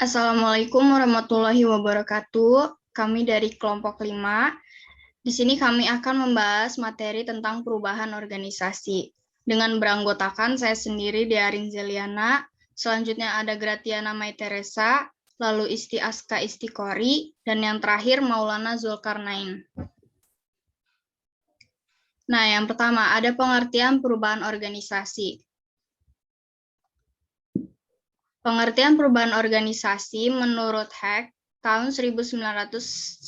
Assalamualaikum warahmatullahi wabarakatuh. Kami dari kelompok 5. Di sini kami akan membahas materi tentang perubahan organisasi. Dengan beranggotakan saya sendiri, Dearin Zeliana, selanjutnya ada Gratiana Mai Teresa, lalu Isti Aska Istikori, dan yang terakhir Maulana Zulkarnain. Nah, yang pertama ada pengertian perubahan organisasi. Pengertian perubahan organisasi menurut Hack tahun 1997,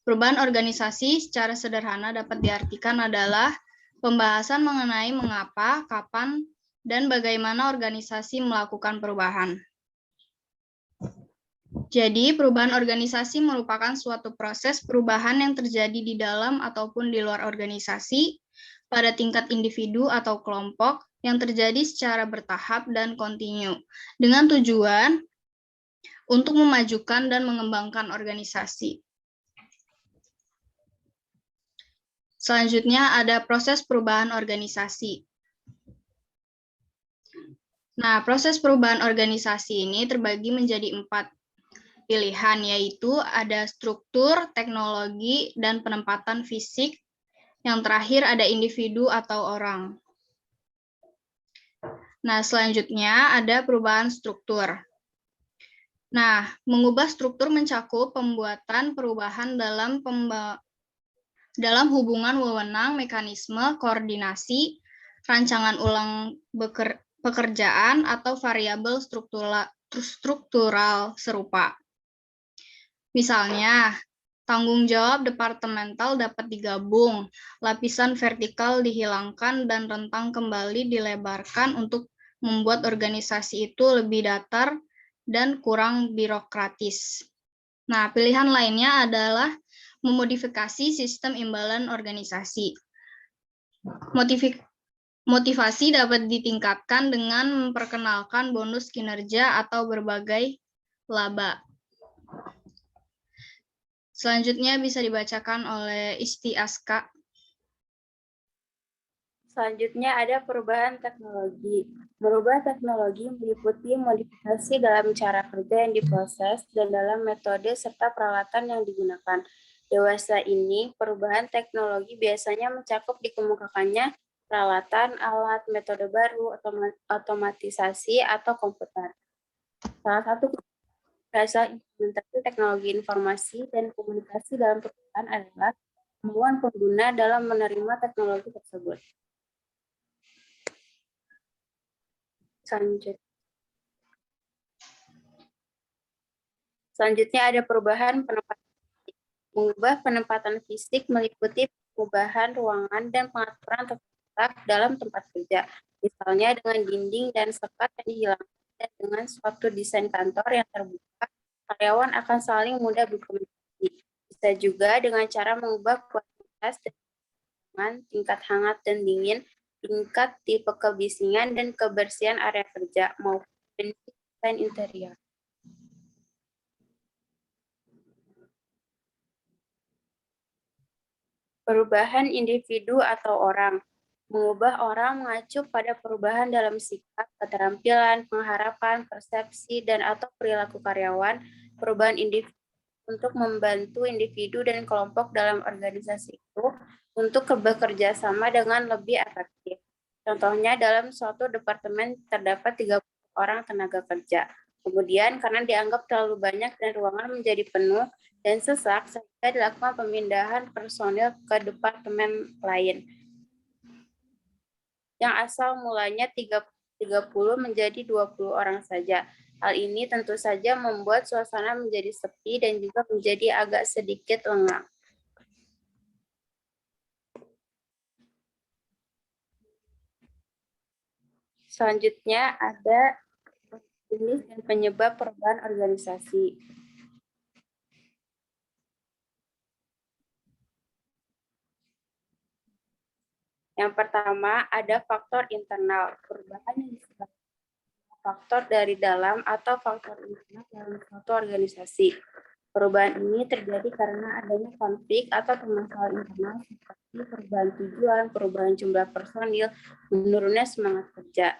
perubahan organisasi secara sederhana dapat diartikan adalah pembahasan mengenai mengapa, kapan, dan bagaimana organisasi melakukan perubahan. Jadi, perubahan organisasi merupakan suatu proses perubahan yang terjadi di dalam ataupun di luar organisasi pada tingkat individu atau kelompok yang terjadi secara bertahap dan kontinu, dengan tujuan untuk memajukan dan mengembangkan organisasi. Selanjutnya ada proses perubahan organisasi. Nah, proses perubahan organisasi ini terbagi menjadi 4 pilihan, yaitu ada struktur, teknologi, dan penempatan fisik. Yang terakhir ada individu atau orang. Nah, selanjutnya ada perubahan struktur. Nah, mengubah struktur mencakup pembuatan perubahan dalam hubungan wewenang, mekanisme, koordinasi, rancangan ulang pekerjaan, atau variabel struktural serupa. Misalnya, tanggung jawab departemental dapat digabung, lapisan vertikal dihilangkan, dan rentang kembali dilebarkan untuk membuat organisasi itu lebih datar dan kurang birokratis. Nah, pilihan lainnya adalah memodifikasi sistem imbalan organisasi. Motivasi dapat ditingkatkan dengan memperkenalkan bonus kinerja atau berbagai laba. Selanjutnya bisa dibacakan oleh Isti Aska. Selanjutnya ada perubahan teknologi. Merubah teknologi meliputi modifikasi dalam cara kerja yang diproses dan dalam metode serta peralatan yang digunakan. Dewasa ini, perubahan teknologi biasanya mencakup dikemukakannya peralatan, alat, metode baru, otomatisasi, atau komputer. Salah satu dasar implementasi teknologi informasi dan komunikasi dalam perusahaan adalah kemampuan pengguna dalam menerima teknologi tersebut. Selanjutnya ada perubahan penempatan fisik. Mengubah penempatan fisik meliputi perubahan ruangan dan pengaturan tata dalam tempat kerja. Misalnya dengan dinding dan sekat yang dihilangkan dan dengan suatu desain kantor yang terbuka, karyawan akan saling mudah berkomunikasi. Bisa juga dengan cara mengubah kualitas dan tingkat hangat dan dingin, tingkat tipe kebisingan dan kebersihan area kerja maupun desain interior. Perubahan individu atau orang. Mengubah orang mengacu pada perubahan dalam sikap, keterampilan, pengharapan, persepsi, dan atau perilaku karyawan. Perubahan individu untuk membantu individu dan kelompok dalam organisasi itu untuk bekerja sama dengan lebih efektif. Contohnya dalam suatu departemen terdapat 30 orang tenaga kerja. Kemudian karena dianggap terlalu banyak dan ruangan menjadi penuh dan sesak, sehingga dilakukan pemindahan personil ke departemen lain. Yang asal mulanya 30 menjadi 20 orang saja. Hal ini tentu saja membuat suasana menjadi sepi dan juga menjadi agak sedikit lengang. Selanjutnya ada jenis dan penyebab perubahan organisasi. Yang pertama ada faktor internal, perubahan yang disebabkan faktor dari dalam atau faktor internal dalam suatu organisasi. Perubahan ini terjadi karena adanya konflik atau permasalahan internal seperti perubahan tujuan, perubahan jumlah personil, menurunnya semangat kerja.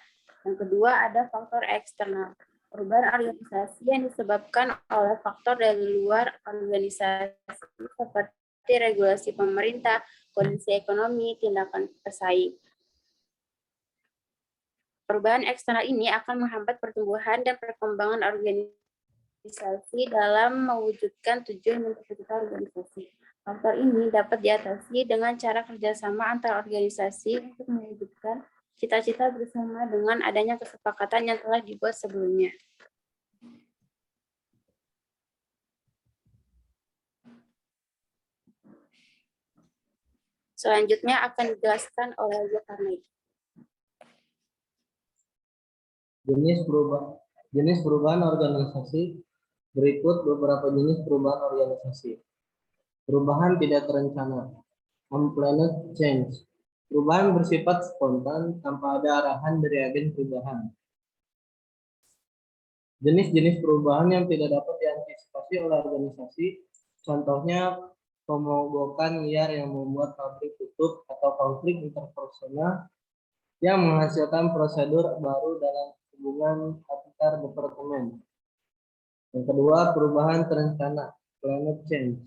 Yang kedua ada faktor eksternal. Perubahan organisasi yang disebabkan oleh faktor dari luar organisasi seperti regulasi pemerintah, kondisi ekonomi, tindakan pesaing. Perubahan eksternal ini akan menghambat pertumbuhan dan perkembangan organisasi dalam mewujudkan tujuan dan cita-cita organisasi. Faktor ini dapat diatasi dengan cara kerjasama antar organisasi untuk mewujudkan cita-cita bersama dengan adanya kesepakatan yang telah dibuat sebelumnya. Selanjutnya akan dijelaskan oleh Zulkarnain. Jenis perubahan organisasi. Berikut beberapa jenis perubahan organisasi. Perubahan tidak terencana, unplanned change. Perubahan bersifat spontan tanpa ada arahan dari agen perubahan. Jenis-jenis perubahan yang tidak dapat diantisipasi oleh organisasi, contohnya pemogokan liar yang membuat pabrik tutup atau konflik interpersonal yang menghasilkan prosedur baru dalam hubungan antar departemen. Yang kedua, perubahan terencana, planned change.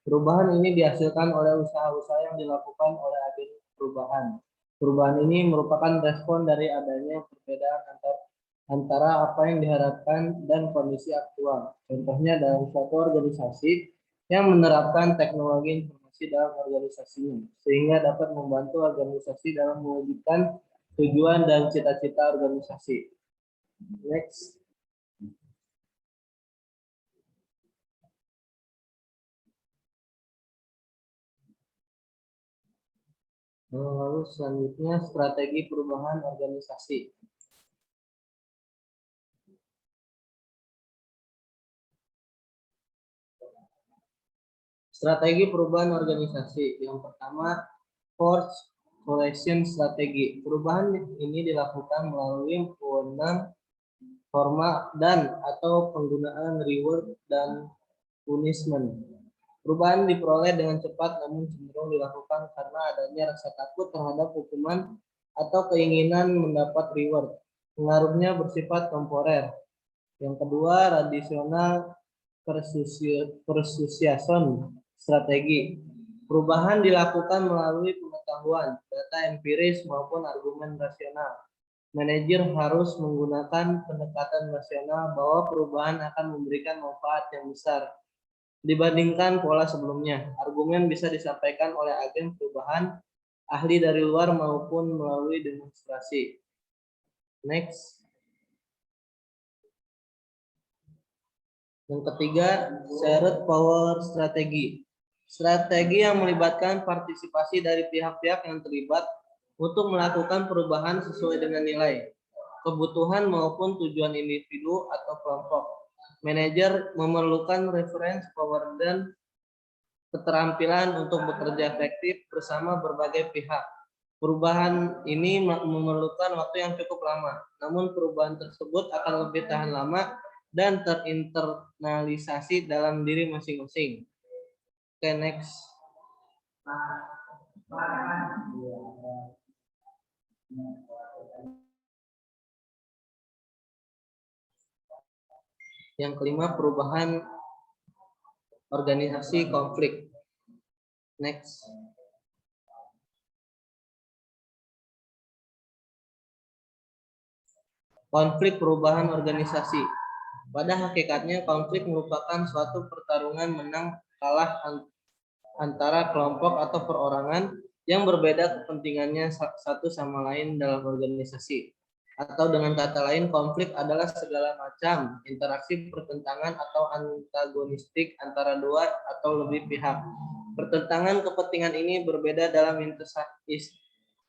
Perubahan ini dihasilkan oleh usaha-usaha yang dilakukan oleh agen perubahan. Perubahan ini merupakan respon dari adanya perbedaan antara apa yang diharapkan dan kondisi aktual. Contohnya dalam suatu organisasi yang menerapkan teknologi informasi dalam organisasinya, sehingga dapat membantu organisasi dalam mewujudkan tujuan dan cita-cita organisasi. Next. Lalu selanjutnya strategi perubahan organisasi. Strategi perubahan organisasi. Yang pertama, force collection strategi. Perubahan ini dilakukan melalui wewenang, forma, dan atau penggunaan reward dan punishment. Perubahan diperoleh dengan cepat namun cenderung dilakukan karena adanya rasa takut terhadap hukuman atau keinginan mendapat reward. Pengaruhnya bersifat temporer. Yang kedua, radisional persuasion strategi. Perubahan dilakukan melalui pengetahuan, data empiris maupun argumen rasional. Manajer harus menggunakan pendekatan rasional bahwa perubahan akan memberikan manfaat yang besar dibandingkan pola sebelumnya. Argumen bisa disampaikan oleh agen perubahan, ahli dari luar maupun melalui demonstrasi. Next. Yang ketiga, shared power strategi. Strategi yang melibatkan partisipasi dari pihak-pihak yang terlibat untuk melakukan perubahan sesuai dengan nilai, kebutuhan maupun tujuan individu atau kelompok. Manajer memerlukan reference power dan keterampilan untuk bekerja efektif bersama berbagai pihak. Perubahan ini memerlukan waktu yang cukup lama, namun perubahan tersebut akan lebih tahan lama dan terinternalisasi dalam diri masing-masing. Oke, next. Yang kelima, perubahan organisasi konflik. Next. Konflik perubahan organisasi. Pada hakikatnya, konflik merupakan suatu pertarungan menang kalah antara kelompok atau perorangan yang berbeda kepentingannya satu sama lain dalam organisasi. Atau dengan kata lain, konflik adalah segala macam interaksi pertentangan atau antagonistik antara dua atau lebih pihak. Pertentangan kepentingan ini berbeda dalam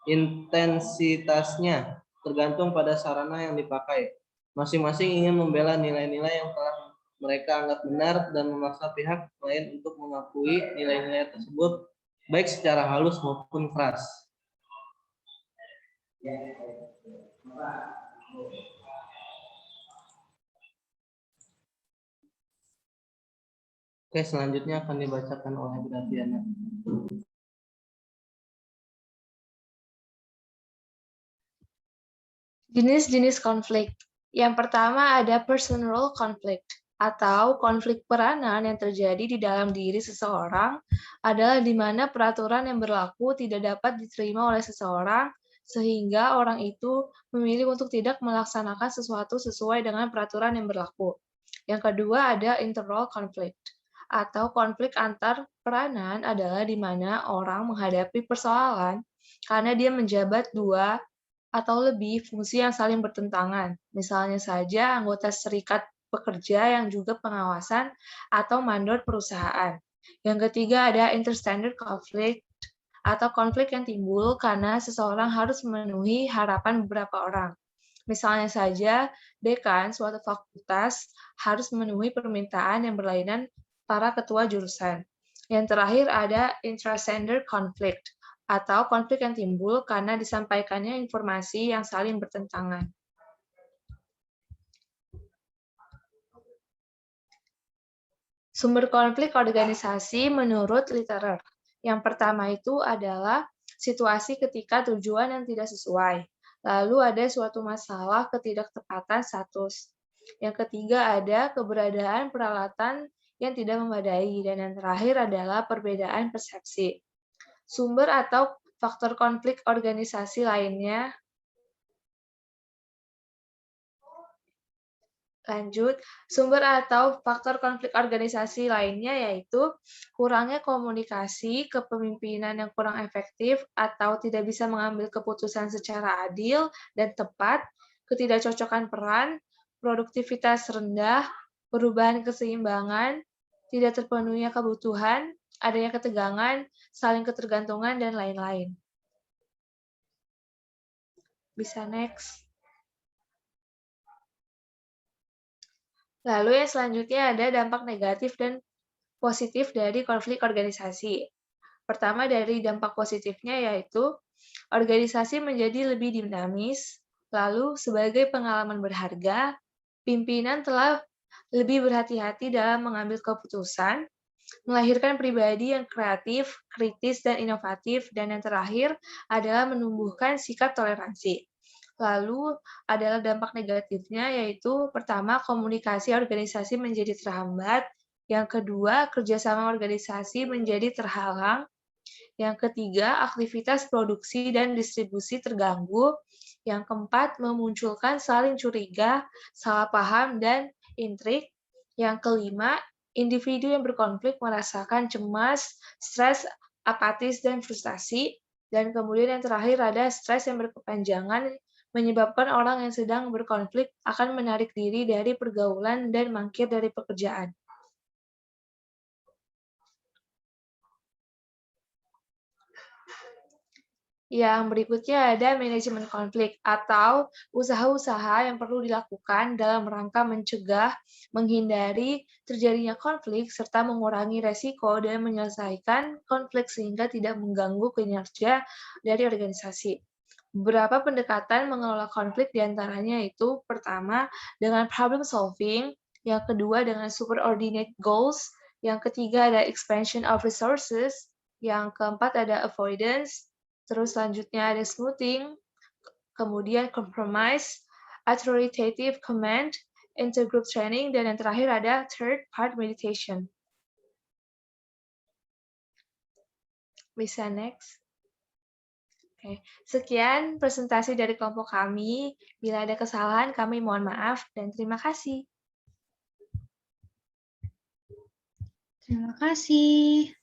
intensitasnya, tergantung pada sarana yang dipakai. Masing-masing ingin membela nilai-nilai yang telah mereka anggap benar dan memaksa pihak lain untuk mengakui nilai-nilai tersebut, baik secara halus maupun keras. Oke, selanjutnya akan dibacakan oleh Graviana. Jenis-jenis konflik. Yang pertama ada personal conflict, atau konflik peranan yang terjadi di dalam diri seseorang adalah di mana peraturan yang berlaku tidak dapat diterima oleh seseorang sehingga orang itu memilih untuk tidak melaksanakan sesuatu sesuai dengan peraturan yang berlaku. Yang kedua ada internal conflict, atau konflik antar peranan adalah di mana orang menghadapi persoalan karena dia menjabat dua atau lebih fungsi yang saling bertentangan. Misalnya saja anggota serikat pekerja yang juga pengawasan atau mandor perusahaan. Yang ketiga ada interstandard conflict atau konflik yang timbul karena seseorang harus memenuhi harapan beberapa orang. Misalnya saja, dekan suatu fakultas harus memenuhi permintaan yang berlainan para ketua jurusan. Yang terakhir ada intragender conflict, atau konflik yang timbul karena disampaikannya informasi yang saling bertentangan. Sumber konflik organisasi menurut Literer. Yang pertama itu adalah situasi ketika tujuan yang tidak sesuai. Lalu ada suatu masalah ketidaktepatan status. Yang ketiga ada keberadaan peralatan yang tidak memadai. Dan yang terakhir adalah perbedaan persepsi. Sumber atau faktor konflik organisasi lainnya. Lanjut, sumber atau faktor konflik organisasi lainnya yaitu kurangnya komunikasi, kepemimpinan yang kurang efektif, atau tidak bisa mengambil keputusan secara adil dan tepat, ketidakcocokan peran, produktivitas rendah, perubahan keseimbangan, tidak terpenuhinya kebutuhan, adanya ketegangan, saling ketergantungan, dan lain-lain. Bisa next. Lalu yang selanjutnya ada dampak negatif dan positif dari konflik organisasi. Pertama dari dampak positifnya yaitu organisasi menjadi lebih dinamis, lalu sebagai pengalaman berharga, pimpinan telah lebih berhati-hati dalam mengambil keputusan, melahirkan pribadi yang kreatif, kritis, dan inovatif, dan yang terakhir adalah menumbuhkan sikap toleransi. Lalu adalah dampak negatifnya yaitu pertama komunikasi organisasi menjadi terhambat, yang kedua kerjasama organisasi menjadi terhalang, yang ketiga aktivitas produksi dan distribusi terganggu, yang keempat memunculkan saling curiga, salah paham, dan intrik, yang kelima individu yang berkonflik merasakan cemas, stres, apatis, dan frustasi, dan kemudian yang terakhir ada stres yang berkepanjangan menyebabkan orang yang sedang berkonflik akan menarik diri dari pergaulan dan mangkir dari pekerjaan. Yang berikutnya ada manajemen konflik atau usaha-usaha yang perlu dilakukan dalam rangka mencegah, menghindari terjadinya konflik, serta mengurangi resiko dan menyelesaikan konflik sehingga tidak mengganggu kinerja dari organisasi. Beberapa pendekatan mengelola konflik diantaranya itu pertama dengan problem solving, yang kedua dengan superordinate goals, yang ketiga ada expansion of resources, yang keempat ada avoidance, terus selanjutnya ada smoothing, kemudian compromise, authoritative command, intergroup training, dan yang terakhir ada third part meditation. Bisa next. Oke, sekian presentasi dari kelompok kami. Bila ada kesalahan, kami mohon maaf dan terima kasih. Terima kasih.